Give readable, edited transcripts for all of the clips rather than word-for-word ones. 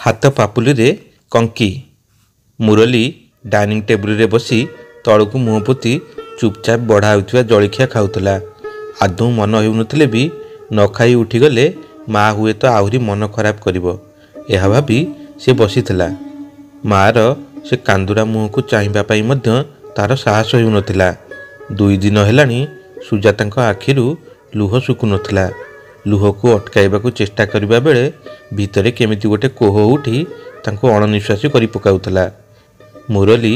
हाथ पापुली कंकी मुरली dining table रे बसी तलू मुह पोती चुपचाप बढ़ा होता जलखिया खाऊला। आदौ मन होउनथिले भी न खाई उठीगले माँ हुए तो आहरी मन खराब करिवो यह भाभी से बसीथिला। मार से कांदुरा मुह को चाहिबा पई मध्य तार साहस होउनथिला। 2 दिन हेलानी सुजातांक आखिरु लुह सुकु नथिला। लुह को अटकाइबाकू चेष्टा करिबा बेले भितरे केमिति गोटे कोह उठी तांको अणनिश्वासी करि पकाउथला। मुरली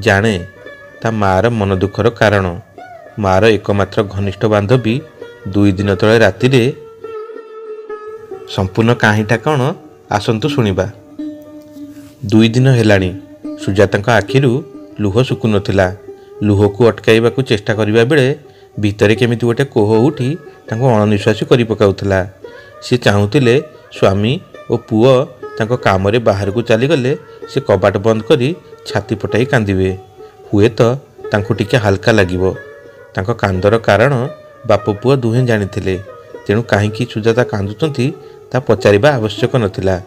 जाने ता मार मन दुखर कारण। मार एकमात्र घनिष्ठ बांधवी 2 दिन तले राति रे संपूर्ण कहानीटा कौन आसंतु शुणिबा। 2 दिन हेलानी सुजातांक आखिरु लुह सुकु नथिला। लुह को अटकाइबाकू चेष्टा करिबा बेले भितरे केमिति गोटे कोह उठी तांको अणनिश्वासी करि पकाउथला। से चाहुतिले स्वामी और पुओ तांको काम रे बाहर को चली गले से कबाट बंद करी छाती पटाई कांदिबे। हुए तो तांको टिके हल्का लागिबो। तांको कांदर कारण बाप पुओ दुहें जानिथिले। तेणु काहींकी सुजाता कांदुचंती ता पचारिबा आवश्यक नथिला।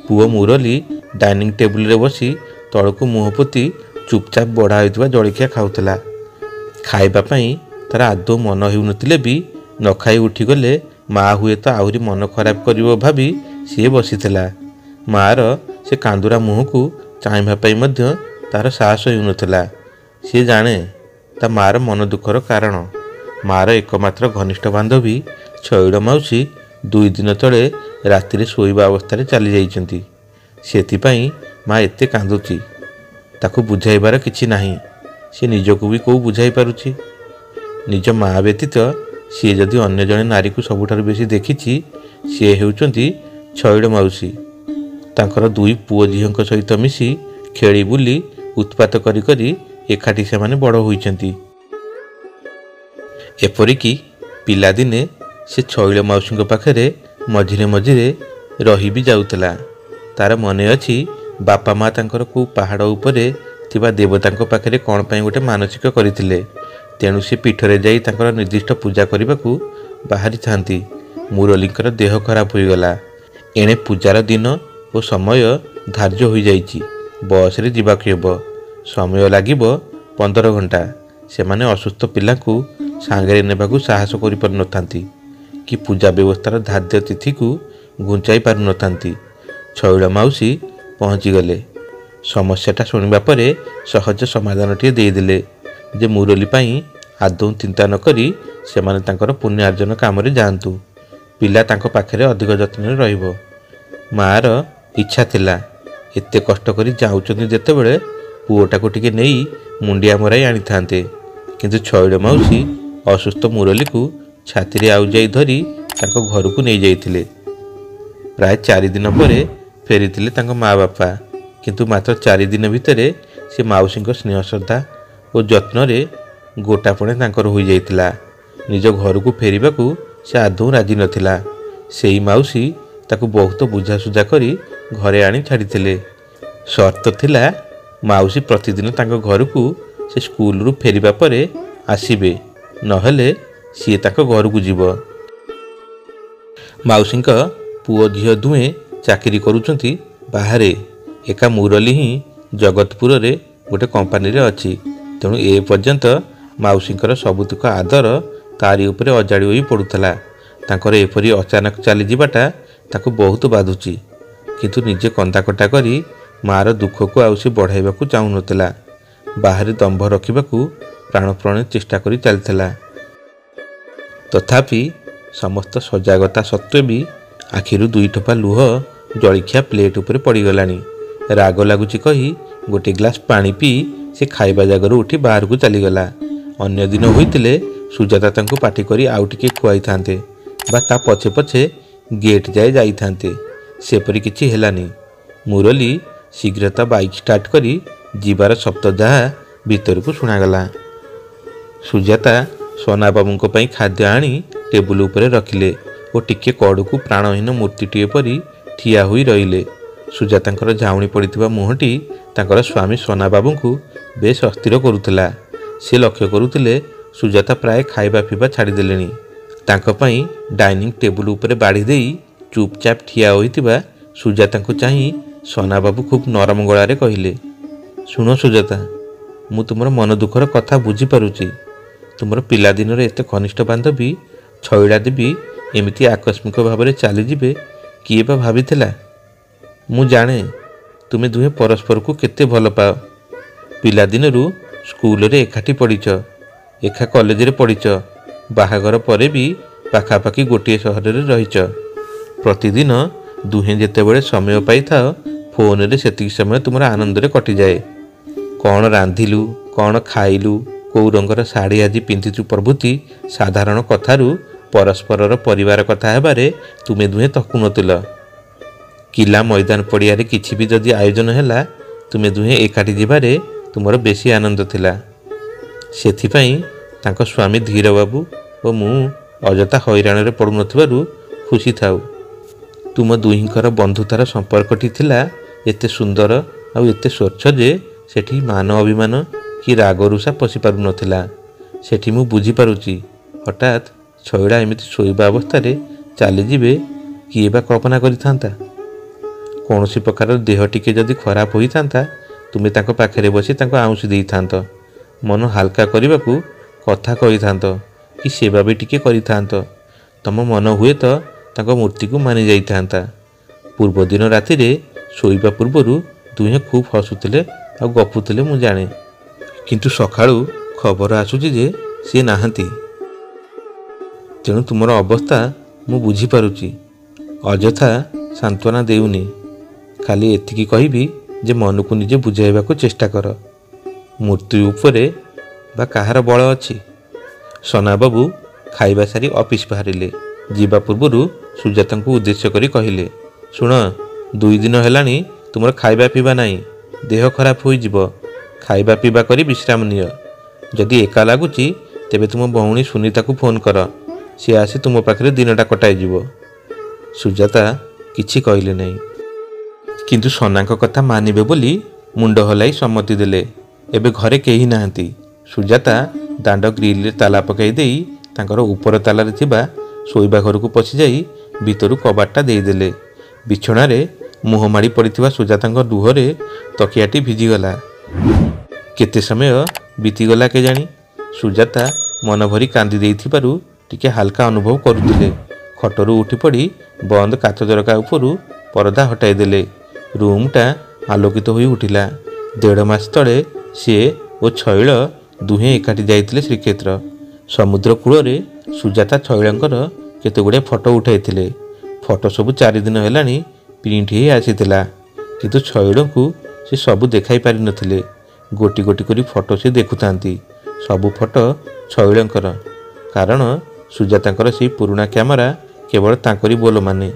पुओ मुरली डाइनिंग टेबुल रे बसी तळको मुह पोती चुपचाप बढ़ा होइतबा जलखिया खाउथला। खाइबा पई तार आदौ मन होउनथिले भी न खाई उठीगले माँ हुए तो आहरी मन खराब करिवो भाभी सी बसीथिला। मार से कांदुरा मुह को चाहिबा पई मध्य तार साहस होउनथिला। सी जाने ता मार मन दुखर कारण। मार एकमात्र घनिष्ठ बांधवी छईड़ मौसी 2 दिन तले राति रे शोइबा अवस्था चली जाइछंती। सेथिपाई माँ एते कांदुची ताकू बुझाइबार किछि नाही। सी निजको भी को बुझाई पारुची। निज माँ व्यतीत सी जदि अन्य जने नारी को सबुठारु बेसी देखिछि सी हेउचंती छईड़ मौसी। तांकर 2 पुओ झीओंक सहित मिसी खेली बुली उत्पात करी करी एकाठी से माने बड़ होइछंती। एपरिकी पिलादिने से छईड़ मौसी पाखरे मझिरे मझिरे रही भी जाउतला। तार मने अछि बापा माँ तांकर को पहाड़ उपरे थिबा देवतांक पाखरे कोन पई गोटे मानसिक करिथिले। तेणु से पीठरे जाई तांकर निर्दिष्ट पूजा करने बाहरी थांती। मुरलीकर देह खराब हो गला। एणे पूजार दिन और समय धार्य हो जाइछि। बस रे जिबाक हेबो। समय लागिबो 15 घंटा। से माने असुस्थ पिला को सांगरे नेबाकू साहस करि पर नथांती कि पूजा व्यवस्थार धार्य तिथि को घुंचाई पार नथांती। छईड़ मौसी पहुँची गले। समस्याटा शुणिबा परे सहज समाधान टिए देदेले जे मुरली पाई आदौ चिंता न करी से माने तांकर पुण्यार्जन काम रे जांतु। पिला तांको पाखरे अधिक जत्न रहिबो। मार इच्छा थिला एते कष्ट करी जाउचंती जेतेबेले पुओटाको टिके नेई मुंडिया मराई आनी थांते। किंतु छईड़ मौसी असुस्थ मुरली को छाती रे आउजाई धरी तांको घर को नहीं जाइथिले। प्राय 4 दिन परे फेरीथिले तांको माँ बापा। किंतु मात्र 4 दिन भितरे से माउसीको स्नेह श्रद्धा और जत्न रे गोटापणे तांकर होई जाइतिला। निज घर को फेरिबाकू से आदौ राजी नथिला। सेई माउसी ताकू बहुत बुझासुझा करी घरे आनी छाड़ीथिले। शर्त थिला माउसी प्रतिदिन तांको घर को से स्कूल रु फेरिबा परे आसीबे नहेले सी ताको घर को जीव। माउसीक पुओ झीओ दुहें चाकरी करूचंती बाहरे। एका मुरली ही जगतपुर रे गोटे कंपानी रे अछि। तेणु ए पर्यंत माउसींकर सबुतिक आदर तारी उपरे अजाड़ी होई पड़ुथला। तांकर एपरी अचानक चली जिबाटा ताको बहुत बाधुची। किंतु निजे कंदाकटा करी मार दुख को आउसी बढ़ाइबाकू चाहू नथिला। बाहरी दंभ रखिबाकू प्राणप्राण चेष्टा करी चलथिला। तथापि समस्त सजागता सत्वे भी आखिरु 2 ठोपा लुह जलखिया प्लेट उपरे पड़ीगलानी। राग लगुची कही गोटे ग्लास पानी पी से खाइबा जगह उठी बाहर को चलीगला। अन्य दिन होइतिले सुजाता तांको पाटी करी आउ टिके खुआई थांते बा ता पछे पछे गेट जाए जाई थांते। सेपरी किछि हेलानी। मुरली शीघ्रता बाइक स्टार्ट करी जीवार शब्द जहा भीतर को सुनागला। सुजाता सोना बाबूंको पई खाद्य आनी टेबुल उपरे रखिले और टिके कड़ को प्राणहीन मूर्तिटीए परी ठिया होई रहिले। सुजातांकर झाउणी पड़िथिबा मुहटी तांकर स्वामी सोना बाबू को बेस अस्थिर करुथिला। से लक्ष्य करुथिले सुजाता प्राय खाइबा पीवा छाड़ीदेलेनी। तांको पई डाइनिंग टेबुल उपरे बाढ़ी देई चुपचाप ठिया होइतिबा सुजाता को चाही ସନାବାବୁ ଖୁବ୍ ନରମ ଗଳାରେ କହିଲେ, ଶୁଣ ସୁଜାତା, ମୁଁ ତୁମର ମନ ଦୁଃଖର କଥା ବୁଝିପାରୁଛି। ତୁମର ପିଲାଦିନର ଏତେ ଘନିଷ୍ଠ ବାନ୍ଧବୀ ଛଇଳା ଦେବୀ ଏମିତି ଆକସ୍ମିକ ଭାବରେ ଚାଲିଯିବେ କିଏ ବା ଭାବିଥିଲା? ମୁଁ ଜାଣେ ତୁମେ ଦୁହେଁ ପରସ୍ପରକୁ କେତେ ଭଲ ପାଅ। ପିଲାଦିନରୁ ସ୍କୁଲରେ ଏକାଠି ପଢ଼ିଛ, ଏକା କଲେଜରେ ପଢ଼ିଛ, ବାହାଘର ପରେ ବି ପାଖାପାଖି ଗୋଟିଏ ସହରରେ ରହିଛ। ପ୍ରତିଦିନ ଦୁହେଁ ଯେତେବେଳେ ସମୟ ପାଇଥାଅ ଫୋନରେ ସେତିକି ସମୟ ତୁମର ଆନନ୍ଦରେ କଟିଯାଏ। କ'ଣ ରାନ୍ଧିଲୁ, କ'ଣ ଖାଇଲୁ, କେଉଁ ରଙ୍ଗର ଶାଢ଼ୀ ଆଜି ପିନ୍ଧିଛୁ ପ୍ରଭୃତି ସାଧାରଣ କଥାରୁ ପରସ୍ପରର ପରିବାର କଥା ହେବାରେ ତୁମେ ଦୁହେଁ ଥକୁନଥିଲ। କିଲା ମଇଦାନ ପଡ଼ିଆରେ କିଛି ବି ଯଦି ଆୟୋଜନ ହେଲା ତୁମେ ଦୁହେଁ ଏକାଠି ଯିବାରେ ତୁମର ବେଶୀ ଆନନ୍ଦ ଥିଲା। ସେଥିପାଇଁ ତାଙ୍କ ସ୍ୱାମୀ ଧୀରବାବୁ ଓ ମୁଁ ଅଯଥା ହଇରାଣରେ ପଡ଼ୁନଥିବାରୁ ଖୁସି ଥାଉ। ତୁମ ଦୁହିଁଙ୍କର ବନ୍ଧୁତାର ସମ୍ପର୍କଟି ଥିଲା ଏତେ ସୁନ୍ଦର ଆଉ ଏତେ ସ୍ୱଚ୍ଛ ଯେ ସେଠି ମାନ ଅଭିମାନ କି ରାଗରୁଷା ପଶି ପାରୁନଥିଲା। ସେଠି ମୁଁ ବୁଝିପାରୁଛି ହଠାତ୍ ଛଇଳା ଏମିତି ଶୋଇବା ଅବସ୍ଥାରେ ଚାଲିଯିବେ କିଏ ବା କଳ୍ପନା କରିଥାନ୍ତା? କୌଣସି ପ୍ରକାର ଦେହ ଟିକେ ଯଦି ଖରାପ ହୋଇଥାନ୍ତା ତୁମେ ତାଙ୍କ ପାଖରେ ବସି ତାଙ୍କୁ ଆଉଁସି ଦେଇଥାନ୍ତ, ମନ ହାଲକା କରିବାକୁ କଥା କହିଥାନ୍ତ କି ସେବା ବି ଟିକେ କରିଥାନ୍ତ। ତମ ମନ ହୁଏତ ତାଙ୍କ ମୂର୍ତ୍ତିକୁ ମାନି ଯାଇଥାନ୍ତା। ପୂର୍ବଦିନ ରାତିରେ ଶୋଇବା ପୂର୍ବରୁ ଦୁହେଁ ଖୁବ୍ ହସୁଥିଲେ ଆଉ ଗପୁଥିଲେ ମୁଁ ଜାଣେ। କିନ୍ତୁ ସକାଳୁ ଖବର ଆସୁଛି ଯେ ସିଏ ନାହାନ୍ତି। ତେଣୁ ତୁମର ଅବସ୍ଥା ମୁଁ ବୁଝିପାରୁଛି। ଅଯଥା ସାନ୍ତ୍ୱନା ଦେଉନି, ଖାଲି ଏତିକି କହିବି ଯେ ମନକୁ ନିଜେ ବୁଝାଇବାକୁ ଚେଷ୍ଟା କର। ମୃତ୍ୟୁ ଉପରେ ବା କାହାର ବଳ ଅଛି? ସନାବାବୁ ଖାଇବା ସାରି ଅଫିସ୍ ବାହାରିଲେ। ଯିବା ପୂର୍ବରୁ ସୁଜାତାଙ୍କୁ ଉଦ୍ଦେଶ୍ୟ କରି କହିଲେ, ଶୁଣ, 2 ଦିନ ହେଲାଣି ତୁମର ଖାଇବା ପିଇବା ନାହିଁ, ଦେହ ଖରାପ ହୋଇଯିବ। ଖାଇବା ପିଇବା କରି ବିଶ୍ରାମ ନିଅ। ଯଦି ଏକା ଲାଗୁଛି ତେବେ ତୁମ ଭଉଣୀ ସୁନିତାକୁ ଫୋନ୍ କର, ସିଏ ଆସି ତୁମ ପାଖରେ ଦିନଟା କଟାଇଯିବ। ସୁଜାତା କିଛି କହିଲେ ନାହିଁ, କିନ୍ତୁ ସନାଙ୍କ କଥା ମାନିବେ ବୋଲି ମୁଣ୍ଡ ହଲାଇ ସମ୍ମତି ଦେଲେ। ଏବେ ଘରେ କେହି ନାହାନ୍ତି। ସୁଜାତା ଦାଣ୍ଡ ଗ୍ରିଲରେ ତାଲା ପକାଇ ଦେଇ ତାଙ୍କର ଉପର ତାଲାରେ ଥିବା ଶୋଇବା ଘରକୁ ପଶିଯାଇ ଭିତରୁ କବାଟଟା ଦେଇଦେଲେ। ବିଛଣାରେ ମୁହଁ ମାଡ଼ି ପଡ଼ିଥିବା ସୁଜାତାଙ୍କ ଲୁହରେ ତକିଆଟି ଭିଜିଗଲା। କେତେ ସମୟ ବିତିଗଲା କେଜାଣି ସୁଜାତା ମନ ଭରି କାନ୍ଦି ଦେଇଥିବାରୁ ଟିକେ ହାଲକା ଅନୁଭବ କରୁଥିଲେ। ଖଟରୁ ଉଠିପଡ଼ି ବନ୍ଦ କାଚ ଝରକା ଉପରୁ ପରଦା ହଟାଇ ଦେଲେ। ରୁମ୍ଟା ଆଲୋକିତ ହୋଇ ଉଠିଲା। 1.5 ମାସ ତଳେ ସିଏ ଓ ଛଇଳ ଦୁହେଁ ଏକାଠି ଯାଇଥିଲେ ଶ୍ରୀକ୍ଷେତ୍ର। ସମୁଦ୍ର କୂଳରେ ସୁଜାତା ଛଇଳଙ୍କର କେତେଗୁଡ଼ିଏ ଫଟୋ ଉଠାଇଥିଲେ। ଫଟୋ ସବୁ 4 ଦିନ ହେଲାଣି ପ୍ରିଣ୍ଟ ହେଇ ଆସିଥିଲା, କିନ୍ତୁ ଛଇଳଙ୍କୁ ସେ ସବୁ ଦେଖାଇ ପାରିନଥିଲେ। ଗୋଟି ଗୋଟି କରି ଫଟୋ ସେ ଦେଖୁଥାନ୍ତି। ସବୁ ଫଟୋ ଛଇଳଙ୍କର, କାରଣ ସୁଜାତାଙ୍କର ସେଇ ପୁରୁଣା କ୍ୟାମେରା କେବଳ ତାଙ୍କରି ବୋଲ ମାନେ।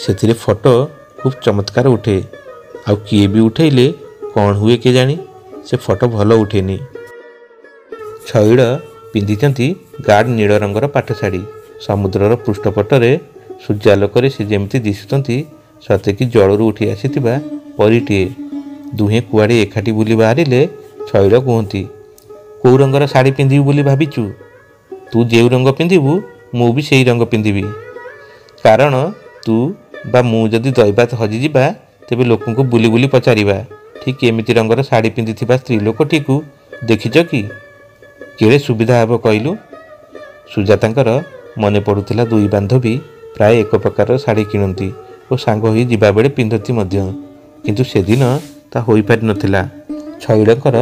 ସେଥିରେ ଫଟୋ ଖୁବ୍ ଚମତ୍କାର ଉଠେ। ଆଉ କିଏ ବି ଉଠେଇଲେ କ'ଣ ହୁଏ କେଜାଣି, ସେ ଫଟୋ ଭଲ ଉଠେନି। ଛଇଳ ପିନ୍ଧିଛନ୍ତି ଗାଢ଼ ନୀଳ ରଙ୍ଗର ପାଟ ଶାଢ଼ୀ। ସମୁଦ୍ରର ପୃଷ୍ଠପଟରେ ସୂର୍ଯ୍ୟାଲୋକରେ ସେ ଯେମିତି ଦିଶୁଛନ୍ତି ସତେକି ଜଳରୁ ଉଠି ଆସିଥିବା ପରୀଟିଏ। ଦୁହେଁ କୁଆଡ଼େ ଏକାଠି ବୁଲି ବାହାରିଲେ ଛଇଳ କୁହନ୍ତି, କେଉଁ ରଙ୍ଗର ଶାଢ଼ୀ ପିନ୍ଧିବୁ ବୋଲି ଭାବିଛୁ? ତୁ ଯେଉଁ ରଙ୍ଗ ପିନ୍ଧିବୁ ମୁଁ ବି ସେଇ ରଙ୍ଗ ପିନ୍ଧିବି। କାରଣ ତୁ ବା ମୁଁ ଯଦି ଦୈବାତ ହଜିଯିବା ତେବେ ଲୋକଙ୍କୁ ବୁଲି ବୁଲି ପଚାରିବା, ଠିକ୍ ଏମିତି ରଙ୍ଗର ଶାଢ଼ୀ ପିନ୍ଧିଥିବା ସ୍ତ୍ରୀ ଲୋକଟିକୁ ଦେଖିଛ କି? କେଡ଼େ ସୁବିଧା ହେବ କହିଲୁ? ସୁଜାତାଙ୍କର ମନେ ପଡ଼ୁଥିଲା 2 ବାନ୍ଧବୀ ପ୍ରାୟ ଏକ ପ୍ରକାରର ଶାଢ଼ୀ କିଣନ୍ତି ଓ ସାଙ୍ଗ ହୋଇ ଯିବାବେଳେ ପିନ୍ଧନ୍ତି ମଧ୍ୟ। କିନ୍ତୁ ସେଦିନ ତା ହୋଇପାରିନଥିଲା। ଛଇଳଙ୍କର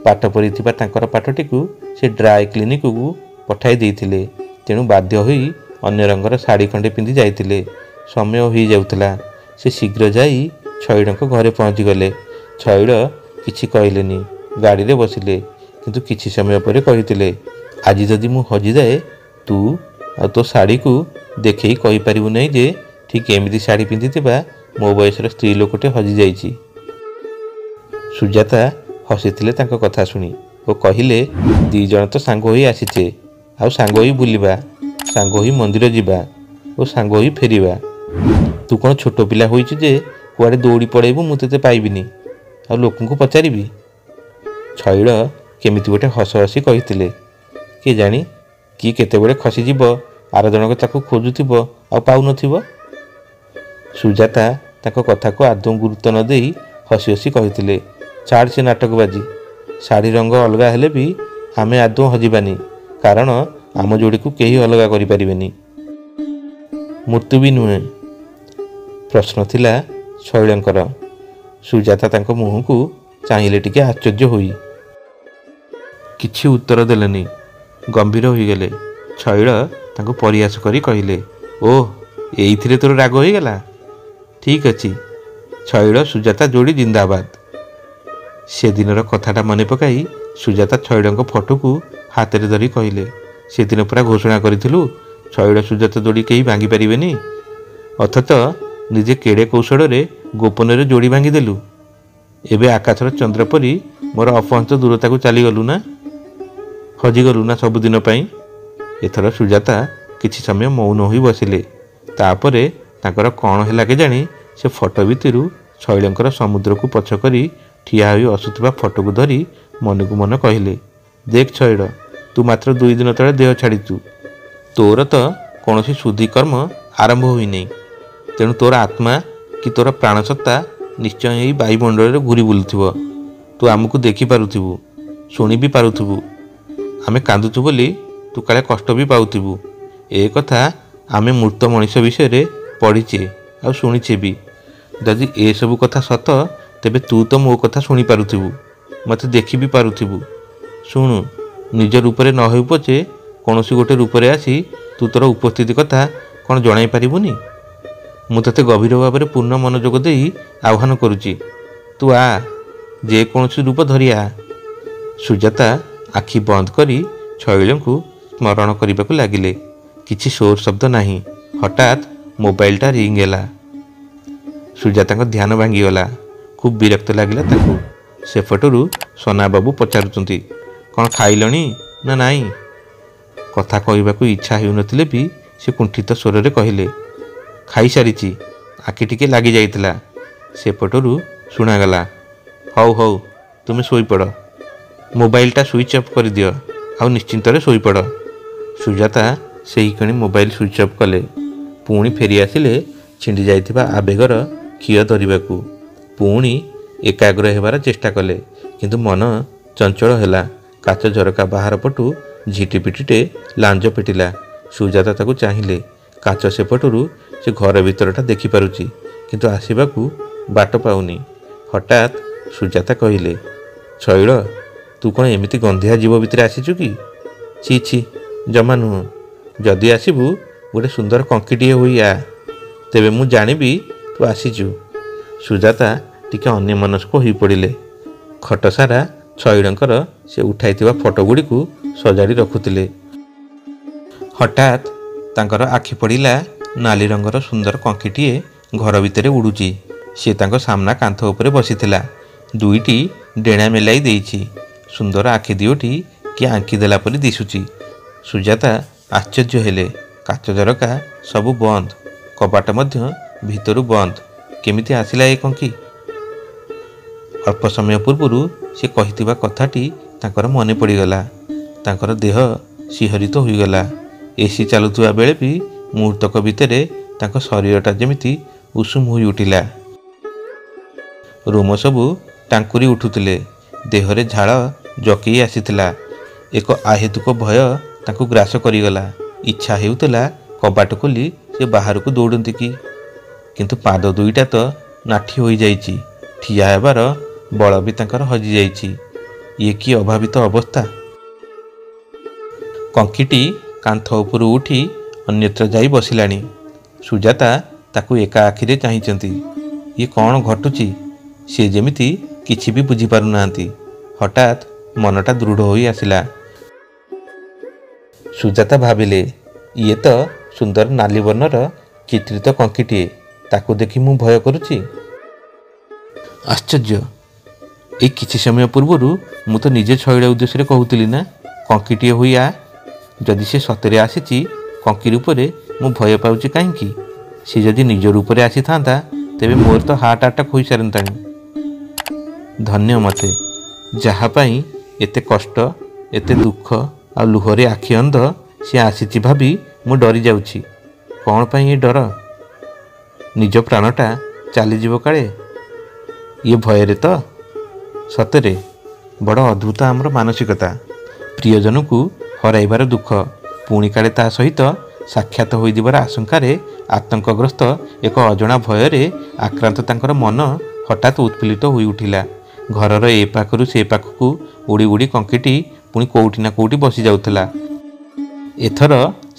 ପାଠ ପଡ଼ିଥିବା ତାଙ୍କର ପାଠଟିକୁ ସେ ଡ୍ରାଏ କ୍ଲିନିକକୁ ପଠାଇ ଦେଇଥିଲେ। ତେଣୁ ବାଧ୍ୟ ହୋଇ ଅନ୍ୟ ରଙ୍ଗର ଶାଢ଼ୀ ଖଣ୍ଡେ ପିନ୍ଧି ଯାଇଥିଲେ। ସମୟ ହୋଇଯାଉଥିଲା। ସେ ଶୀଘ୍ର ଯାଇ ଛଇଳଙ୍କ ଘରେ ପହଞ୍ଚିଗଲେ। ଛଇଳ କିଛି କହିଲେନି, ଗାଡ଼ିରେ ବସିଲେ। କିନ୍ତୁ କିଛି ସମୟ ପରେ କହିଥିଲେ, ଆଜି ଯଦି ମୁଁ ହଜିଯାଏ ତୁ ଆଉ ତୋ ଶାଢ଼ୀକୁ ଦେଖେଇ କହିପାରିବୁ ନାହିଁ ଯେ ଠିକ୍ ଏମିତି ଶାଢ଼ୀ ପିନ୍ଧିଥିବା ମୋ ବୟସର ସ୍ତ୍ରୀ ଲୋକଟେ ହଜିଯାଇଛି। ସୁଜାତା ହସିଥିଲେ ତାଙ୍କ କଥା ଶୁଣି ଓ କହିଲେ, 2 ଜଣ ତ ସାଙ୍ଗ ହୋଇ ଆସିଛେ, ଆଉ ସାଙ୍ଗ ହୋଇ ବୁଲିବା, ସାଙ୍ଗ ହୋଇ ମନ୍ଦିର ଯିବା ଓ ସାଙ୍ଗ ହୋଇ ଫେରିବା। ତୁ କ'ଣ ଛୋଟ ପିଲା ହୋଇଛୁ ଯେ କୁଆଡ଼େ ଦୌଡ଼ି ପଳେଇବୁ ମୁଁ ତୋତେ ପାଇବିନି, ଆଉ ଲୋକଙ୍କୁ ପଚାରିବି? ଛଇଳ କେମିତି ଗୋଟେ ହସ ହସି କହିଥିଲେ, କେଜାଣି କିଏ କେତେବେଳେ ଖସିଯିବ, ଆର ଜଣକ ତାକୁ ଖୋଜୁଥିବ ଆଉ ପାଉନଥିବ। ସୁଜାତା ତାଙ୍କ କଥାକୁ ଆଦୌ ଗୁରୁତ୍ୱ ନ ଦେଇ ହସି ହସି କହିଥିଲେ, ଛାଡ଼ ସେ ନାଟକବାଜି। ଶାଢ଼ୀ ରଙ୍ଗ ଅଲଗା ହେଲେ ବି ଆମେ ଆଦୌ ହଜିବାନି, କାରଣ ଆମ ଯୋଡ଼ିକୁ କେହି ଅଲଗା କରିପାରିବେନି। ମୃତ୍ୟୁ ବି ନୁହେଁ। ପ୍ରଶ୍ନ ଥିଲା ଶୈଳଙ୍କର। ସୁଜାତା ତାଙ୍କ ମୁହଁକୁ ଚାହିଁଲେ ଟିକେ ଆଶ୍ଚର୍ଯ୍ୟ ହୋଇ। କିଛି ଉତ୍ତର ଦେଲେନି, ଗମ୍ଭୀର ହୋଇଗଲେ। ଶୈଳ ତାଙ୍କୁ ପରିହାସ କରି କହିଲେ, ଓଃ, ଏଇଥିରେ ତୋର ରାଗ ହୋଇଗଲା? ଠିକ୍ ଅଛି, ଶୈଳ ସୁଜାତା ଯୋଡ଼ି ଜିନ୍ଦାବାଦ। ସେଦିନର କଥାଟା ମନେ ପକାଇ ସୁଜାତା ଶୈଳଙ୍କ ଫଟୋକୁ ହାତରେ ଧରି କହିଲେ, ସେଦିନ ପୁରା ଘୋଷଣା କରିଥିଲୁ ଶୈଳ ସୁଜାତା ଯୋଡ଼ି କେହି ଭାଙ୍ଗି ପାରିବେନି, ଅଥଚ ନିଜେ କେଡ଼େ କୌଶଳରେ ଗୋପନରେ ଯୋଡ଼ି ଭାଙ୍ଗିଦେଲୁ। ଏବେ ଆକାଶର ଚନ୍ଦ୍ର ପରି ମୋର ଅପହଞ୍ଚ ଦୂରତାକୁ ଚାଲିଗଲୁ ନା? ହଜିଗଲୁ ନା ସବୁଦିନ ପାଇଁ? ଏଥର ସୁଜାତା କିଛି ସମୟ ମୌନ ହୋଇ ବସିଲେ। ତାପରେ ତାଙ୍କର କ'ଣ ହେଲା କେଜାଣି ସେ ଫଟୋ ଭିତରୁ ଶୈଳଙ୍କର ସମୁଦ୍ରକୁ ପଛ କରି ଠିଆ ହୋଇ ଆସୁଥିବା ଫଟୋକୁ ଧରି ମନକୁ ମନ କହିଲେ, ଦେଖ ଶୈଳ, ତୁ ମାତ୍ର 2 ଦିନ ତଳେ ଦେହ ଛାଡ଼ିଛୁ। ତୋର ତ କୌଣସି ଶୁଦ୍ଧିକର୍ମ ଆରମ୍ଭ ହୋଇନାହିଁ। ତେଣୁ ତୋର ଆତ୍ମା କି ତୋର ପ୍ରାଣସତ୍ତା ନିଶ୍ଚୟ ଏହି ବାୟୁମଣ୍ଡଳରେ ଘୁରି ବୁଲୁଥିବ। ତୁ ଆମକୁ ଦେଖିପାରୁଥିବୁ, ଶୁଣି ବି ପାରୁଥିବୁ। ଆମେ କାନ୍ଦୁଛୁ ବୋଲି ତୁ କାଳେ କଷ୍ଟ ବି ପାଉଥିବୁ। ଏ କଥା ଆମେ ମୃତ ମଣିଷ ବିଷୟରେ ପଢ଼ିଛେ ଆଉ ଶୁଣିଛେ ବି। ଯଦି ଏସବୁ କଥା ସତ, ତେବେ ତୁ ତ ମୋ କଥା ଶୁଣିପାରୁଥିବୁ, ମୋତେ ଦେଖି ବି ପାରୁଥିବୁ। ଶୁଣୁ, ନିଜ ରୂପରେ ନ ହେଉ ପଛେ କୌଣସି ଗୋଟେ ରୂପରେ ଆସି ତୁ ତୋର ଉପସ୍ଥିତି କଥା କ'ଣ ଜଣାଇ ପାରିବୁନି? ମୁଁ ତୋତେ ଗଭୀର ଭାବରେ ପୂର୍ଣ୍ଣ ମନୋଯୋଗ ଦେଇ ଆହ୍ୱାନ କରୁଛି, ତୁ ଆ, ଯେକୌଣସି ରୂପ ଧରି ଆ। ସୁଜାତା ଆଖି ବନ୍ଦ କରି ଶୈଳଙ୍କୁ ସ୍ମରଣ କରିବାକୁ ଲାଗିଲେ। କିଛି ସୋର ଶବ୍ଦ ନାହିଁ। ହଠାତ୍ ମୋବାଇଲଟା ରିଙ୍ଗ ହେଲା। ସୁଜାତାଙ୍କ ଧ୍ୟାନ ଭାଙ୍ଗିଗଲା। ଖୁବ୍ ବିରକ୍ତ ଲାଗିଲା ତାଙ୍କୁ। ସେପଟରୁ ସନାବାବୁ ପଚାରୁଛନ୍ତି, କ'ଣ ଖାଇଲଣି ନା ନାହିଁ? କଥା କହିବାକୁ ଇଚ୍ଛା ହେଉନଥିଲେ ବି ସେ କୁଣ୍ଠିତ ସ୍ୱରରେ କହିଲେ, ଖାଇସାରିଛି, ଆଖି ଟିକେ ଲାଗିଯାଇଥିଲା। ସେପଟରୁ ଶୁଣାଗଲା, ହଉ ହଉ, ତୁମେ ଶୋଇପଡ଼। ମୋବାଇଲଟା ସୁଇଚ୍ ଅଫ୍ କରିଦିଅ ଆଉ ନିଶ୍ଚିନ୍ତରେ ଶୋଇପଡ଼। ସୁଜାତା ସେହିକ୍ଷଣି ମୋବାଇଲ ସୁଇଚ୍ ଅଫ୍ କଲେ। ପୁଣି ଫେରି ଆସିଲେ ଛିଣ୍ଡି ଯାଇଥିବା ଆବେଗର ଖିଅ ଧରିବାକୁ। ପୁଣି ଏକାଗ୍ର ହେବାର ଚେଷ୍ଟା କଲେ, କିନ୍ତୁ ମନ ଚଞ୍ଚଳ ହେଲା। କାଚ ଝରକା ବାହାର ପଟୁ ଝିଟିପିଟିଟେ ଲାଞ୍ଜ ପିଟିଲା। ସୁଜାତା ତାକୁ ଚାହିଁଲେ। କାଚ ସେପଟରୁ ସେ ଘର ଭିତରଟା ଦେଖିପାରୁଛି, କିନ୍ତୁ ଆସିବାକୁ ବାଟ ପାଉନି। ହଠାତ୍ ସୁଜାତା କହିଲେ, ଶୈଳ, ତୁ କ'ଣ ଏମିତି ଗନ୍ଧିଆ ଜୀବ ଭିତରେ ଆସିଛୁ କି? ଛି ଛି, ଜମା ନୁହଁ। ଯଦି ଆସିବୁ ଗୋଟେ ସୁନ୍ଦର କଙ୍କିଟିଏ ହୋଇ ଆ, ତେବେ ମୁଁ ଜାଣିବି ତୁ ଆସିଛୁ। ସୁଜାତା ଟିକେ ଅନ୍ୟମନସ୍କ ହୋଇପଡ଼ିଲେ। ଖଟ ସାରା ଶୈଳଙ୍କର ସେ ଉଠାଇଥିବା ଫଟୋ ଗୁଡ଼ିକୁ ସଜାଡ଼ି ରଖୁଥିଲେ। ହଠାତ୍ ତାଙ୍କର ଆଖି ପଡ଼ିଲା ନାଲି ରଙ୍ଗର ସୁନ୍ଦର କଙ୍କିଟିଏ ଘର ଭିତରେ ଉଡ଼ୁଛି। ସେ ତାଙ୍କ ସାମ୍ନା କାନ୍ଥ ଉପରେ ବସିଥିଲା। ଦୁଇଟି ଡେଣା ମେଲାଇ ଦେଇଛି। ସୁନ୍ଦର ଆଖି ଦିଓଟି କିଏ ଆଙ୍କିଦେଲା ପରି ଦିଶୁଛି। ସୁଜାତା ଆଶ୍ଚର୍ଯ୍ୟ ହେଲେ। କାଚ ଝରକା ସବୁ ବନ୍ଦ, କବାଟ ମଧ୍ୟ ଭିତରୁ ବନ୍ଦ। କେମିତି ଆସିଲା ଏ କଙ୍କି? ଅଳ୍ପ ସମୟ ପୂର୍ବରୁ ସେ କହିଥିବା କଥାଟି ତାଙ୍କର ମନେ ପଡ଼ିଗଲା। ତାଙ୍କର ଦେହ ଶିହରିତ ହୋଇଗଲା। ଏସି ଚାଲୁଥିବା ବେଳେ ବି ମୁହୂର୍ତ୍ତକ ଭିତରେ ତାଙ୍କ ଶରୀରଟା ଯେମିତି ଉଷୁମ ହୋଇ ଉଠିଲା। ରୋମ ସବୁ ଟାଙ୍କୁରି ଉଠୁଥିଲେ। ଦେହରେ ଝାଳ ଜକେଇ ଆସିଥିଲା। ଏକ ଆହେତୁକ ଭୟ ତାଙ୍କୁ ଗ୍ରାସ କରିଗଲା। ଇଚ୍ଛା ହେଉଥିଲା କବାଟ ଖୋଲି ସେ ବାହାରକୁ ଦୌଡ଼ନ୍ତି କି, କିନ୍ତୁ ପାଦ ଦୁଇଟା ତ ନାଠି ହୋଇଯାଇଛି। ଠିଆ ହେବାର ବଳ ବି ତାଙ୍କର ହଜିଯାଇଛି। ଇଏ କି ଅଭାବିତ ଅବସ୍ଥା! କଙ୍କିଟି କାନ୍ଥ ଉପରୁ ଉଠି ଅନ୍ୟତ୍ର ଯାଇ ବସିଲାଣି। ସୁଜାତା ତାକୁ ଏକା ଆଖିରେ ଚାହିଁଛନ୍ତି। ଇଏ କ'ଣ ଘଟୁଛି? ସେ ଯେମିତି କିଛି ବି ବୁଝିପାରୁନାହାନ୍ତି। ହଠାତ୍ ମନଟା ଦୃଢ଼ ହୋଇ ଆସିଲା। ସୁଜାତା ଭାବିଲେ, ଇଏ ତ ସୁନ୍ଦର ନାଲି ବର୍ଣ୍ଣର ଚିତ୍ରିତ କଙ୍କିଟିଏ। ତାକୁ ଦେଖି ମୁଁ ଭୟ କରୁଛି? ଆଶ୍ଚର୍ଯ୍ୟ! ଏଇ କିଛି ସମୟ ପୂର୍ବରୁ ମୁଁ ତ ନିଜେ ଶୈଳ ଉଦ୍ଦେଶ୍ୟରେ କହୁଥିଲି ନା, କଙ୍କିଟିଏ ହୋଇ ଆ। ଯଦି ସେ ସତରେ ଆସିଛି କଙ୍କି ରୂପରେ, ମୁଁ ଭୟ ପାଉଛି କାହିଁକି? ସେ ଯଦି ନିଜ ରୂପରେ ଆସିଥାନ୍ତା, ତେବେ ମୋର ତ ହାର୍ଟ ଆଟାକ୍ ହୋଇସାରନ୍ତାଣି। ଧନ୍ୟ ମୋତେ, ଯାହା ପାଇଁ ଏତେ କଷ୍ଟ, ଏତେ ଦୁଃଖ ଆଉ ଲୁହରେ ଆଖି ଅନ୍ଧ ସେ ଆସିଛି ଭାବି ମୁଁ ଡରି ଯାଉଛି। କ'ଣ ପାଇଁ ଏ ଡର? ନିଜ ପ୍ରାଣଟା ଚାଲିଯିବ କାଳେ ଇଏ ଭୟରେ ତ। ସତରେ ବଡ଼ ଅଦ୍ଭୁତ ଆମର ମାନସିକତା। ପ୍ରିୟଜନକୁ ହରାଇବାର ଦୁଃଖ, ପୁଣି କାଳେ ତା ସହିତ ସାକ୍ଷାତ ହୋଇଯିବାର ଆଶଙ୍କାରେ ଆତଙ୍କଗ୍ରସ୍ତ ଏକ ଅଜଣା ଭୟରେ ଆକ୍ରାନ୍ତ ତାଙ୍କର ମନ ହଠାତ୍ ଉତ୍ଫୁଲ୍ଲିତ ହୋଇ ଉଠିଲା। ଘରର ଏ ପାଖରୁ ସେ ପାଖକୁ ଉଡ଼ି ଉଡ଼ି କଙ୍କିଟି ପୁଣି କେଉଁଠି ନା କେଉଁଠି ବସି ଯାଉଥିଲା। ଏଥର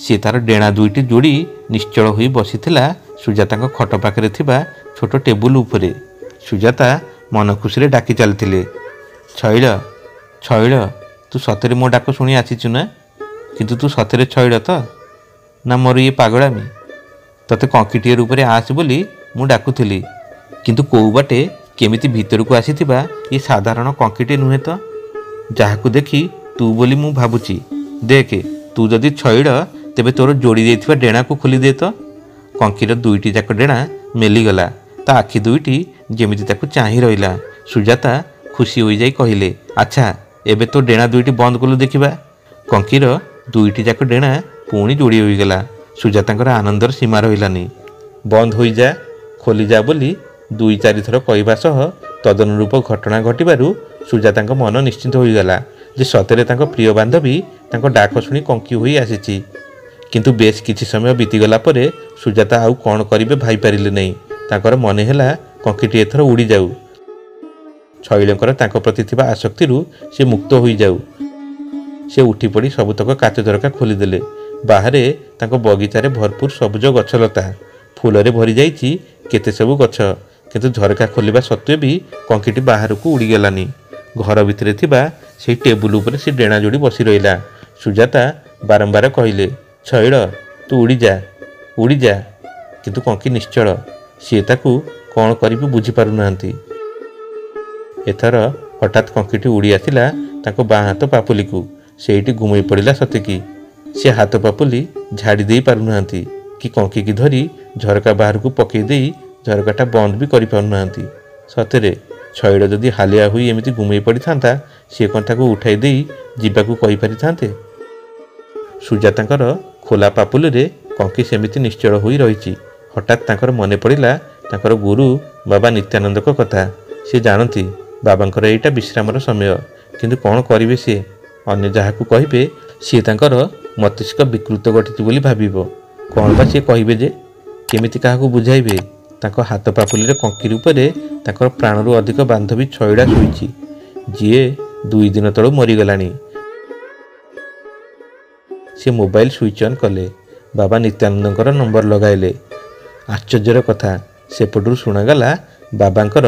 ସେ ତାର ଡେଣା ଦୁଇଟି ଯୋଡ଼ି ନିଶ୍ଚଳ ହୋଇ ବସିଥିଲା ସୁଜାତାଙ୍କ ଖଟ ପାଖରେ ଥିବା ଛୋଟ ଟେବୁଲ ଉପରେ। ସୁଜାତା ମନ ଖୁସିରେ ଡାକି ଚାଲିଥିଲେ, ଛଇଳ ଛଇଳ, ତୁ ସତରେ ମୋ ଡାକ ଶୁଣି ଆସିଛୁ ନା? କିନ୍ତୁ ତୁ ସତରେ ଛଇଳ ତ, ନା ମୋର ଇଏ ପାଗଳାମି? ତତେ କଙ୍କିଟିଏ ରୂପରେ ଆସ ବୋଲି ମୁଁ ଡାକୁଥିଲି, କିନ୍ତୁ କେଉଁ ବାଟେ କେମିତି ଭିତରକୁ ଆସିଥିବା ଏ ସାଧାରଣ କଙ୍କିଟି ନୁହେଁ ତ, ଯାହାକୁ ଦେଖି ତୁ ବୋଲି ମୁଁ ଭାବୁଛି। ଦେଖେ, ତୁ ଯଦି ଛଇଳ ତେବେ ତୋର ଯୋଡ଼ି ଦେଇଥିବା ଡେଣାକୁ ଖୋଲିଦେ ତ। କଙ୍କିର ଦୁଇଟି ଯାକ ଡେଣା ମେଲିଗଲା। ତା ଆଖି ଦୁଇଟି ଯେମିତି ତାକୁ ଚାହିଁ ରହିଲା। ସୁଜାତା ଖୁସି ହୋଇଯାଇ କହିଲେ, ଆଚ୍ଛା ଏବେ ତୋ ଡେଣା ଦୁଇଟି ବନ୍ଦ କଲୁ ଦେଖିବା। କଙ୍କିର ଦୁଇଟି ଯାକ ଡେଣା ପୁଣି ଯୋଡ଼ି ହୋଇଗଲା। ସୁଜାତାଙ୍କର ଆନନ୍ଦର ସୀମା ରହିଲାନି। ବନ୍ଦ ହୋଇଯା, ଖୋଲିଯା ବୋଲି 2-4 ଥର କହିବା ସହ ତଦନୁରୂପ ଘଟଣା ଘଟିବାରୁ ସୁଜାତାଙ୍କ ମନ ନିଶ୍ଚିନ୍ତ ହୋଇଗଲା ଯେ ସତରେ ତାଙ୍କ ପ୍ରିୟ ବାନ୍ଧବୀ ତାଙ୍କ ଡାକ ଶୁଣି କଙ୍କି ହୋଇ ଆସିଛି। କିନ୍ତୁ ବେଶ କିଛି ସମୟ ବିତିଗଲା ପରେ ସୁଜାତା ଆଉ କ'ଣ କରିବେ ଭାବିପାରିଲେ ନାହିଁ। ତାଙ୍କର ମନେ ହେଲା କଙ୍କିଟି ଏଥର ଉଡ଼ିଯାଉ, ଛଇଳଙ୍କର ତାଙ୍କ ପ୍ରତି ଥିବା ଆସକ୍ତିରୁ ସେ ମୁକ୍ତ ହୋଇଯାଉ। ସେ ଉଠିପଡ଼ି ସବୁତକ କାଚ ଝରକା ଖୋଲିଦେଲେ। ବାହାରେ ତାଙ୍କ ବଗିଚାରେ ଭରପୁର ସବୁଜ ଗଛଲତା, ଫୁଲରେ ଭରିଯାଇଛି କେତେ ସବୁ ଗଛ। କିନ୍ତୁ ଝରକା ଖୋଲିବା ସତ୍ତ୍ୱେ ବି କଙ୍କିଟି ବାହାରକୁ ଉଡ଼ିଗଲାନି। ଘର ଭିତରେ ଥିବା ସେହି ଟେବୁଲ ଉପରେ ସେ ଡେଣା ଯୋଡ଼ି ବସି ରହିଲା। ସୁଜାତା ବାରମ୍ବାର କହିଲେ, ଛଇଳ ତୁ ଉଡ଼ିଯା ଉଡ଼ିଯା, କିନ୍ତୁ କଙ୍କି ନିଶ୍ଚଳ। ସିଏ ତାକୁ କ'ଣ କରିବି ବୁଝିପାରୁନାହାନ୍ତି। ଏଥର ହଠାତ୍ କଙ୍କିଟି ଉଡ଼ି ଆସିଲା ତାଙ୍କ ବାଁ ହାତ ପାପୁଲିକୁ। ସେଇଠି ଘୁମେଇ ପଡ଼ିଲା ସତେକି। ସେ ହାତ ପାପୁଲି ଝାଡ଼ି ଦେଇ ପାରୁନାହାନ୍ତି କି କଙ୍କିକି ଧରି ଝରକା ବାହାରକୁ ପକାଇ ଦେଇ ଝରକାଟା ବନ୍ଦ ବି କରିପାରୁନାହାନ୍ତି। ସତରେ ଛଇଳ ଯଦି ହାଲିଆ ହୋଇ ଏମିତି ଘୁମେଇ ପଡ଼ିଥାନ୍ତା, ସିଏ କ'ଣ ତାକୁ ଉଠାଇ ଦେଇ ଯିବାକୁ କହିପାରିଥାନ୍ତେ? ସୁଜାତାଙ୍କର ଖୋଲା ପାପୁଲିରେ କଙ୍କି ସେମିତି ନିଶ୍ଚଳ ହୋଇ ରହିଛି। ହଠାତ୍ ତାଙ୍କର ମନେ ପଡ଼ିଲା ତାଙ୍କର ଗୁରୁ ବାବା ନିତ୍ୟାନନ୍ଦଙ୍କ କଥା। ସେ ଜାଣନ୍ତି ବାବାଙ୍କର ଏଇଟା ବିଶ୍ରାମର ସମୟ, କିନ୍ତୁ କ'ଣ କରିବେ ସିଏ? ଅନ୍ୟ ଯାହାକୁ କହିବେ ସିଏ ତାଙ୍କର ମସ୍ତିଷ୍କ ବିକୃତ ଘଟିଛି ବୋଲି ଭାବିବ। କ'ଣ ବା ସିଏ କହିବେ ଯେ? କେମିତି କାହାକୁ ବୁଝାଇବେ? ତାଙ୍କ ହାତ ପାପୁଲିରେ କଙ୍କି ରୂପରେ ତାଙ୍କର ପ୍ରାଣରୁ ଅଧିକ ବାନ୍ଧବୀ ଛଇଳା ଶୋଇଛି, ଯିଏ 2 ଦିନ ତଳୁ ମରିଗଲାଣି। ସେ ମୋବାଇଲ ସୁଇଚ୍ ଅନ୍ କଲେ। ବାବା ନିତ୍ୟାନନ୍ଦଙ୍କର ନମ୍ବର ଲଗାଇଲେ। ଆଶ୍ଚର୍ଯ୍ୟର କଥା, ସେପଟରୁ ଶୁଣାଗଲା ବାବାଙ୍କର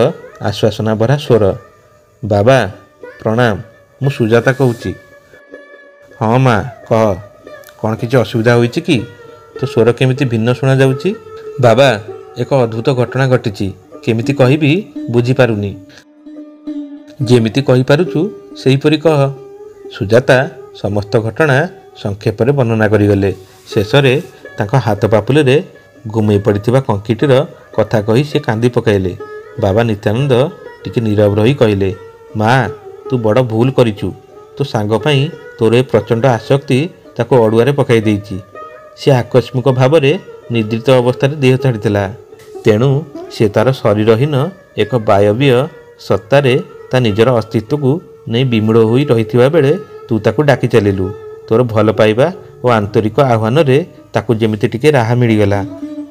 ଆଶ୍ୱାସନା ଭରା ସ୍ୱର, ବାବା ପ୍ରଣାମ, ମୁଁ ସୁଜାତା କହୁଛି। ହଁ ମା କହ, କ'ଣ କିଛି ଅସୁବିଧା ହୋଇଛି କି? ତୋ ସ୍ୱର କେମିତି ଭିନ୍ନ ଶୁଣାଯାଉଛି? ବାବା, ଏକ ଅଦ୍ଭୁତ ଘଟଣା ଘଟିଛି, କେମିତି କହିବି ବୁଝିପାରୁନି। ଯେମିତି କହିପାରୁଛୁ ସେହିପରି କହ। ସୁଜାତା ସମସ୍ତ ଘଟଣା ସଂକ୍ଷେପରେ ବର୍ଣ୍ଣନା କରିଗଲେ। ଶେଷରେ ତାଙ୍କ ହାତ ପାପୁଲିରେ ଘୁମେଇ ପଡ଼ିଥିବା କଙ୍କିଟିର କଥା କହି ସେ କାନ୍ଦି ପକାଇଲେ। ବାବା ନିତ୍ୟାନନ୍ଦ ଟିକେ ନୀରବ ରହି କହିଲେ, ମା ତୁ ବଡ଼ ଭୁଲ କରିଛୁ। ତୋ ସାଙ୍ଗ ପାଇଁ ତୋର ଏ ପ୍ରଚଣ୍ଡ ଆସକ୍ତି ତାକୁ ଅଡ଼ୁଆରେ ପକାଇ ଦେଇଛି। ସେ ଆକସ୍ମିକ ଭାବରେ ନିଦ୍ରିତ ଅବସ୍ଥାରେ ଦେହ ଛାଡ଼ିଥିଲା। ତେଣୁ ସେ ତାର ଶରୀରହୀନ ଏକ ବାୟବୀୟ ସତ୍ତାରେ ତା ନିଜର ଅସ୍ତିତ୍ୱକୁ ନେଇ ବିମୂଢ଼ ହୋଇ ରହିଥିବା ବେଳେ ତୁ ତାକୁ ଡାକି ଚାଲିଲୁ। ତୋର ଭଲ ପାଇବା ଓ ଆନ୍ତରିକ ଆହ୍ୱାନରେ ତାକୁ ଯେମିତି ଟିକେ ରାହା ମିଳିଗଲା।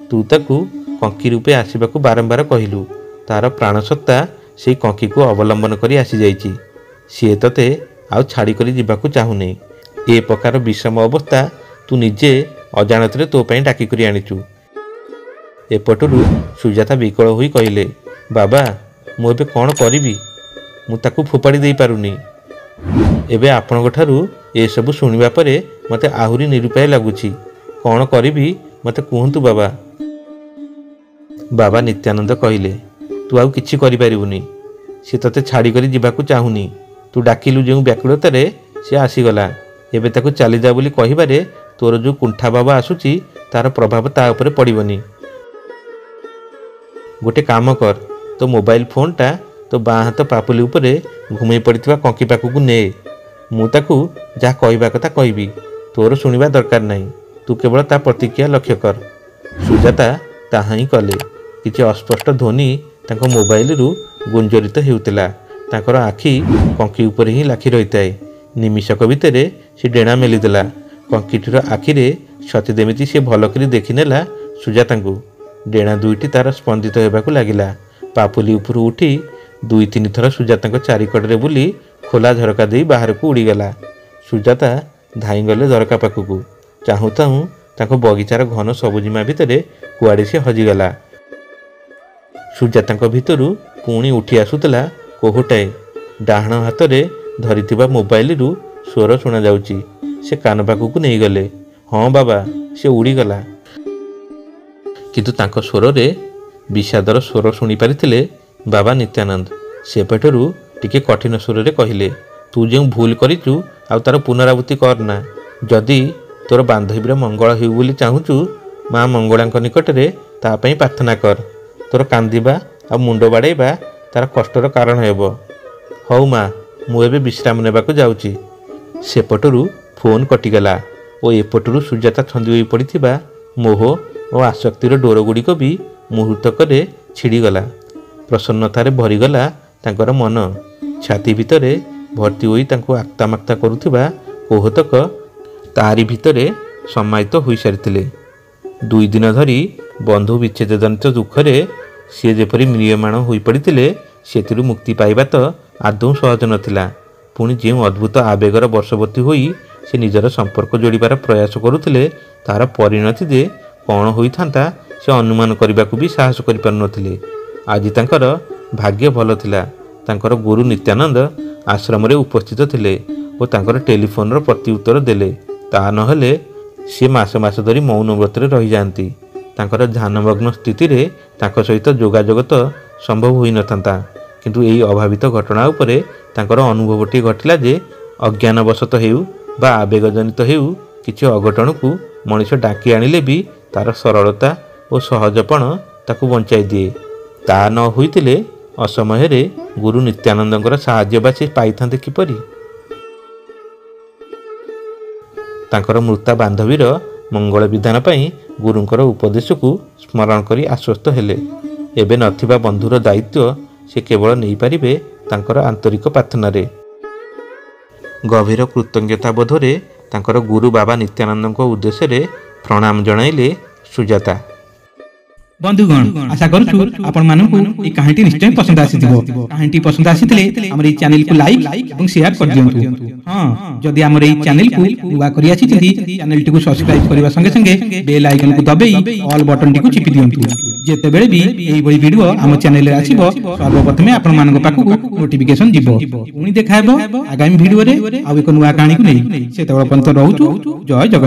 ତୁ ତାକୁ କଙ୍କି ରୂପେ ଆସିବାକୁ ବାରମ୍ବାର କହିଲୁ। ତାର ପ୍ରାଣସତ୍ତା ସେଇ କଙ୍କିକୁ ଅବଲମ୍ବନ କରି ଆସିଯାଇଛି। ସିଏ ତତେ ଆଉ ଛାଡ଼ିକରି ଯିବାକୁ ଚାହୁଁନି। ଏ ପ୍ରକାର ବିଷମ ଅବସ୍ଥା ତୁ ନିଜେ ଅଜାଣତରେ ତୋ ପାଇଁ ଡାକିକରି ଆଣିଛୁ। ଏପଟରୁ ସୁଜାତା ବିକଳ ହୋଇ କହିଲେ, ବାବା ମୁଁ ଏବେ କ'ଣ କରିବି? ମୁଁ ତାକୁ ଫୋପାଡ଼ି ଦେଇପାରୁନି। ଏବେ ଆପଣଙ୍କ ଠାରୁ ଏସବୁ ଶୁଣିବା ପରେ ମୋତେ ଆହୁରି ନିରୁପାୟ ଲାଗୁଛି। କ'ଣ କରିବି ମୋତେ କୁହନ୍ତୁ ବାବା। ବାବା ନିତ୍ୟାନନ୍ଦ କହିଲେ, ତୁ ଆଉ କିଛି କରିପାରିବୁନି। ସେ ତତେ ଛାଡ଼ିକରି ଯିବାକୁ ଚାହୁଁନି। ତୁ ଡାକିଲୁ ଯେଉଁ ବ୍ୟାକୁଳତାରେ ସେ ଆସିଗଲା। ଏବେ ତାକୁ ଚାଲିଯା ବୋଲି କହିବାରେ ତୋର ଯେଉଁ କୁଣ୍ଠାଭାବ ଆସୁଛି ତାର ପ୍ରଭାବ ତା ଉପରେ ପଡ଼ିବନି। ଗୋଟେ କାମ କର, ତୋ ମୋବାଇଲ ଫୋନ୍ଟା ତୋ ବାଁ ହାତ ପାପୁଲି ଉପରେ ଘୁମେଇ ପଡ଼ିଥିବା କଙ୍କି ପାଖକୁ ନେ। ମୁଁ ତାକୁ ଯାହା କହିବା କଥା କହିବି, ତୋର ଶୁଣିବା ଦରକାର ନାହିଁ। ତୁ କେବଳ ତା ପ୍ରତିକ୍ରିୟା ଲକ୍ଷ୍ୟ କର। ସୁଜାତା ତାହା ହିଁ କଲେ। କିଛି ଅସ୍ପଷ୍ଟ ଧ୍ୱନି ତାଙ୍କ ମୋବାଇଲରୁ ଗୁଞ୍ଜରିତ ହେଉଥିଲା। ତାଙ୍କର ଆଖି କଙ୍କି ଉପରେ ହିଁ ଲାଖି ରହିଥାଏ। ନିମିଷକ ଭିତରେ ସେ ଡେଣା ମେଲିଦେଲା। କଙ୍କିଟିର ଆଖିରେ ସତେ ଯେମିତି ସେ ଭଲକରି ଦେଖିନେଲା ସୁଜାତାଙ୍କୁ। ଡେଣା ଦୁଇଟି ତାର ସ୍ପନ୍ଦିତ ହେବାକୁ ଲାଗିଲା। ପାପୁଲି ଉପରୁ ଉଠି 2-3 ଥର ସୁଜାତାଙ୍କ ଚାରିକଡ଼ରେ ବୁଲି ଖୋଲା ଝରକା ଦେଇ ବାହାରକୁ ଉଡ଼ିଗଲା। ସୁଜାତା ଧାଇଁଗଲେ ଝରକା ପାଖକୁ। ଚାହୁଁ ଚାହୁଁ ତାଙ୍କ ବଗିଚାର ଘନ ସବୁଜିମା ଭିତରେ କୁଆଡ଼େ ସେ ହଜିଗଲା। ସୁଜାତାଙ୍କ ଭିତରୁ ପୁଣି ଉଠି ଆସୁଥିଲା କୋହଟାଏ। ଡାହାଣ ହାତରେ ଧରିଥିବା ମୋବାଇଲରୁ ସ୍ୱର ଶୁଣାଯାଉଛି। ସେ କାନ ପାଖକୁ ନେଇଗଲେ। ହଁ ବାବା, ସେ ଉଡ଼ିଗଲା। କିନ୍ତୁ ତାଙ୍କ ସ୍ୱରରେ ବିଷାଦର ସ୍ୱର ଶୁଣିପାରିଥିଲେ ବାବା ନିତ୍ୟାନନ୍ଦ। ସେପଟରୁ ଟିକେ କଠିନ ସ୍ୱରରେ କହିଲେ, ତୁ ଯେଉଁ ଭୁଲ କରିଛୁ ଆଉ ତାର ପୁନରାବୃତ୍ତି କରନା। ଯଦି ତୋର ବାନ୍ଧବୀର ମଙ୍ଗଳ ହେଉ ବୋଲି ଚାହୁଁଛୁ, ମା ମଙ୍ଗଳାଙ୍କ ନିକଟରେ ତା ପାଇଁ ପ୍ରାର୍ଥନା କର। ତୋର କାନ୍ଦିବା ଆଉ ମୁଣ୍ଡ ବାଡ଼େଇବା ତାର କଷ୍ଟର କାରଣ ହେବ। ହଉ ମା, ମୁଁ ଏବେ ବିଶ୍ରାମ ନେବାକୁ ଯାଉଛି। ସେପଟରୁ ଫୋନ୍ କଟିଗଲା ଓ ଏପଟରୁ ସୁଜାତା ଛନ୍ଦି ହୋଇ ପଡ଼ିଥିବା ମୋହ ଓ ଆସକ୍ତିର ଡୋରଗୁଡ଼ିକ ବି ମୁହୂର୍ତ୍ତକରେ ଛିଡ଼ିଗଲା। ପ୍ରସନ୍ନତାରେ ଭରିଗଲା ତାଙ୍କର ମନ। ଛାତି ଭିତରେ ଭର୍ତ୍ତି ହୋଇ ତାଙ୍କୁ ଆକ୍ତାମାକ୍ତା କରୁଥିବା କୋହତକ ତାରି ଭିତରେ ସମାହିତ ହୋଇସାରିଥିଲେ। 2 ଦିନ ଧରି ବନ୍ଧୁ ବିଚ୍ଛେଦଜନିତ ଦୁଃଖରେ ସିଏ ଯେପରି ମ୍ରିୟମାଣ ହୋଇପଡ଼ିଥିଲେ, ସେଥିରୁ ମୁକ୍ତି ପାଇବା ତ ଆଦୌ ସହଜ ନଥିଲା। ପୁଣି ଯେଉଁ ଅଦ୍ଭୁତ ଆବେଗର ବଶବର୍ତ୍ତୀ ହୋଇ ସେ ନିଜର ସମ୍ପର୍କ ଯୋଡ଼ିବାର ପ୍ରୟାସ କରୁଥିଲେ, ତାହାର ପରିଣତି ଯେ କ'ଣ ହୋଇଥାନ୍ତା ସେ ଅନୁମାନ କରିବାକୁ ବି ସାହସ କରିପାରୁନଥିଲେ। ଆଜି ତାଙ୍କର ଭାଗ୍ୟ ଭଲ ଥିଲା। ତାଙ୍କର ଗୁରୁ ନିତ୍ୟାନନ୍ଦ ଆଶ୍ରମରେ ଉପସ୍ଥିତ ଥିଲେ ଓ ତାଙ୍କର ଟେଲିଫୋନର ପ୍ରତି ଉତ୍ତର ଦେଲେ। ତା ନହେଲେ ସେ ମାସ ମାସ ଧରି ମୌନ ବ୍ରତରେ ରହିଯାଆନ୍ତି। ତାଙ୍କର ଧ୍ୟାନମଗ୍ନ ସ୍ଥିତିରେ ତାଙ୍କ ସହିତ ଯୋଗାଯୋଗ ତ ସମ୍ଭବ ହୋଇନଥାନ୍ତା। କିନ୍ତୁ ଏହି ଅଭାବିତ ଘଟଣା ଉପରେ ତାଙ୍କର ଅନୁଭବଟି ଘଟିଲା ଯେ ଅଜ୍ଞାନବଶତଃ ହେଉ ବା ଆବେଗଜନିତ ହେଉ, କିଛି ଅଘଟଣକୁ ମଣିଷ ଡାକି ଆଣିଲେ ବି ତାର ସରଳତା ଓ ସହଜପଣ ତାକୁ ବଞ୍ଚାଇ ଦିଏ। ତା ନ ହୋଇଥିଲେ ଅସମୟରେ ଗୁରୁ ନିତ୍ୟାନନ୍ଦଙ୍କର ସାହାଯ୍ୟ ବା ସେ ପାଇଥାନ୍ତେ କିପରି? ତାଙ୍କର ମୃତା ବାନ୍ଧବୀର ମଙ୍ଗଳ ବିଧାନ ପାଇଁ ଗୁରୁଙ୍କର ଉପଦେଶକୁ ସ୍ମରଣ କରି ଆଶ୍ୱସ୍ତ ହେଲେ। ଏବେ ନଥିବା ବନ୍ଧୁର ଦାୟିତ୍ୱ ସେ କେବଳ ନେଇପାରିବେ ତାଙ୍କର ଆନ୍ତରିକ ପ୍ରାର୍ଥନାରେ। ଗଭୀର କୃତଜ୍ଞତା ବୋଧରେ ତାଙ୍କର ଗୁରୁ ବାବା ନିତ୍ୟାନନ୍ଦଙ୍କ ଉଦ୍ଦେଶ୍ୟରେ ପ୍ରଣାମ ଜଣାଇଲେ ସୁଜାତା। ବନ୍ଧୁଗଣ, ଆଶା କରୁଛୁ ଆପଣମାନଙ୍କୁ ଏହି କାହାଣୀଟି ନିଶ୍ଚୟ ପସନ୍ଦ ଆସିଥିବ। କାହାଣୀଟି ପସନ୍ଦ ଆସିଥିଲେ ଆମର ଏହି ଚ୍ୟାନେଲକୁ ଲାଇକ୍ ଏବଂ ସେୟାର କରିଦିଅନ୍ତୁ। ହଁ, ଯଦି ଆମର ଏହି ଚ୍ୟାନେଲକୁ ନୂଆ କରି ଆସିଛନ୍ତି, ଚ୍ୟାନେଲଟିକୁ ସବସ୍କ୍ରାଇବ କରିବା ସଙ୍ଗେ ସଙ୍ଗେ ବେଲ୍ ଆଇକନକୁ ଦବାଇ ଅଲ୍ ବଟନଟିକୁ ଚିପି ଦିଅନ୍ତୁ। ଯେତେବେଳେ ବି ଏହିଭଳି ଭିଡ଼ିଓ ଆମ ଚ୍ୟାନେଲରେ ଆସିବ, ସର୍ବପ୍ରଥମେ ଆପଣମାନଙ୍କ ପାଖକୁ ନୋଟିଫିକେସନ ଯିବ। ପୁଣି ଦେଖା ହେବ ଆଗାମୀ ଭିଡ଼ିଓରେ ଆଉ ଏକ ନୂଆ କାହାଣୀକୁ ନେଇ। ସେତେବେଳେ ପର୍ଯ୍ୟନ୍ତ ରହୁଛୁ। ଜୟ ଜଗନ୍ନାଥ।